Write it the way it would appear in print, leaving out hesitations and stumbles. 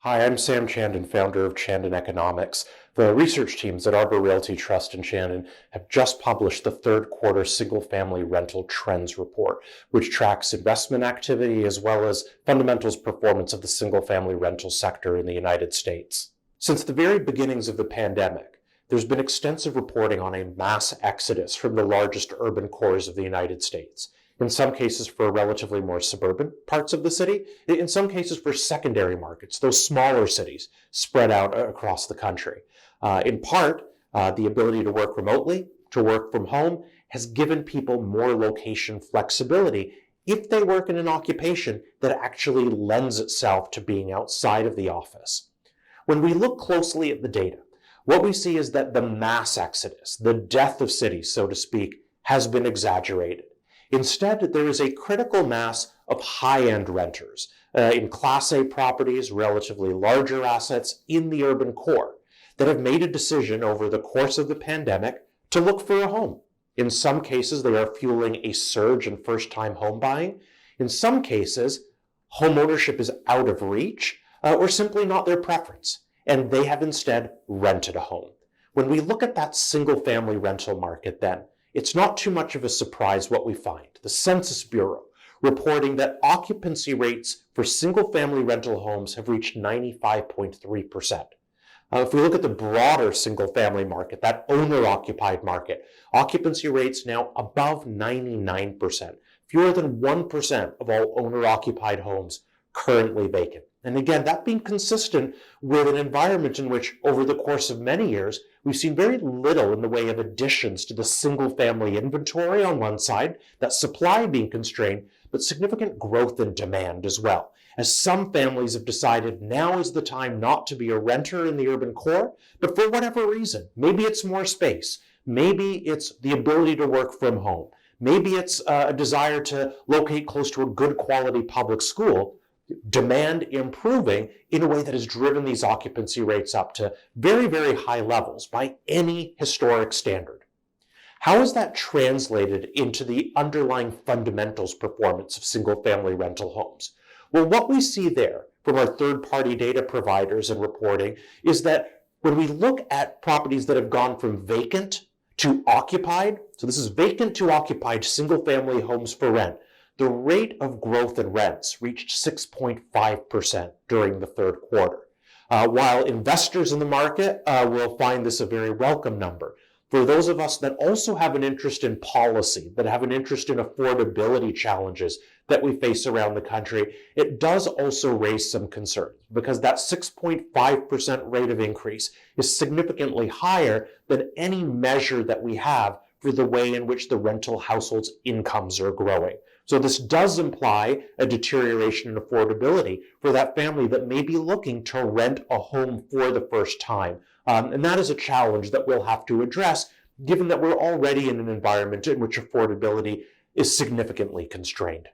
Hi, I'm Sam Chandan, founder of Chandan Economics. The research teams at Arbor Realty Trust and Chandan have just published the third quarter single-family rental trends report, which tracks investment activity as well as fundamentals performance of the single-family rental sector in the United States. Since the very beginnings of the pandemic, there's been extensive reporting on a mass exodus from the largest urban cores of the United States. In some cases for relatively more suburban parts of the city, in some cases for secondary markets, those smaller cities spread out across the country. In part, the ability to work remotely, to work from home, has given people more location flexibility if they work in an occupation that actually lends itself to being outside of the office. When we look closely at the data, what we see is that the mass exodus, the death of cities, so to speak, has been exaggerated. Instead, there is a critical mass of high-end renters in Class A properties, relatively larger assets in the urban core that have made a decision over the course of the pandemic to look for a home. In some cases, they are fueling a surge in first-time home buying. In some cases, home ownership is out of reach or simply not their preference, and they have instead rented a home. When we look at that single-family rental market then, it's not too much of a surprise what we find. The Census Bureau reporting that occupancy rates for single-family rental homes have reached 95.3%. If we look at the broader single-family market, that owner-occupied market, occupancy rates now above 99%. Fewer than 1% of all owner-occupied homes currently vacant. And again, that being consistent with an environment in which, over the course of many years, we've seen very little in the way of additions to the single-family inventory on one side, that supply being constrained, but significant growth in demand as well. As some families have decided now is the time not to be a renter in the urban core, but for whatever reason, maybe it's more space, maybe it's the ability to work from home, maybe it's a desire to locate close to a good quality public school, demand improving in a way that has driven these occupancy rates up to very, very high levels by any historic standard. How is that translated into the underlying fundamentals performance of single-family rental homes? Well, what we see there from our third-party data providers and reporting is that when we look at properties that have gone from vacant to occupied, so this is vacant to occupied single-family homes for rent, the rate of growth in rents reached 6.5% during the third quarter. While investors in the market will find this a very welcome number, for those of us that also have an interest in policy, that have an interest in affordability challenges that we face around the country, it does also raise some concerns because that 6.5% rate of increase is significantly higher than any measure that we have for the way in which the rental households' incomes are growing. So this does imply a deterioration in affordability for that family that may be looking to rent a home for the first time. And that is a challenge that we'll have to address, given that we're already in an environment in which affordability is significantly constrained.